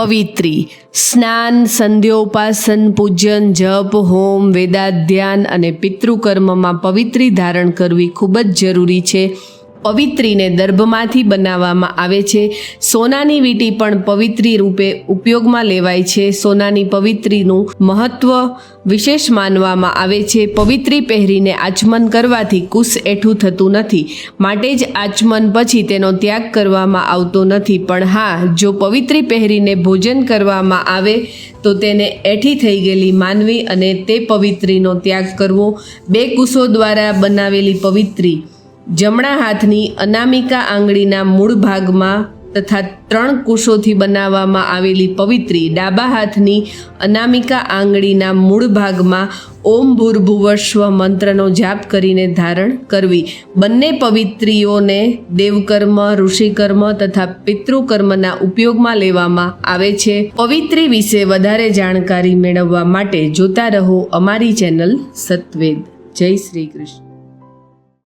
પવિત્રી સ્નાન, સંધ્યોપાસન, પૂજન, જપ, હોમ, વેદાધ્યાન અને પિતૃકર્મમાં પવિત્રી ધારણ કરવી ખૂબ જ જરૂરી છે. પવિત્રીને દર્ભમાંથી બનાવવામાં આવે છે. સોનાની વીંટી પણ પવિત્રી રૂપે ઉપયોગમાં લેવાય છે. સોનાની પવિત્રીનું મહત્વ વિશેષ માનવામાં આવે છે. પવિત્રી પહેરીને આચમન કરવાથી કુશ એઠું થતું નથી, માટે જ આચમન પછી તેનો ત્યાગ કરવામાં આવતો નથી. પણ હા, જો પવિત્રી પહેરીને ભોજન કરવામાં આવે તો તેને એઠી થઈ ગયેલી માનવી અને તે પવિત્રીનો ત્યાગ કરવો. 2 કુશો દ્વારા બનાવેલી પવિત્રી જમણા હાથની અનામિકા આંગળીના મૂળ ભાગમાં તથા 3 કુશોથી બનાવવામાં આવેલી પવિત્રી ડાબા હાથની અનામિકા આંગળીના મૂળ ભાગમાં ઓમ ભૂર્ભુવસ્વ મંત્રનો જાપ કરીને ધારણ કરવી. બંને પવિત્રીઓને દેવકર્મ, ઋષિકર્મ તથા પિતૃકર્મના ઉપયોગમાં લેવામાં આવે છે. પવિત્રી વિશે વધારે જાણકારી મેળવવા માટે જોતા રહો અમારી ચેનલ સત્વેદ. જય શ્રી કૃષ્ણ.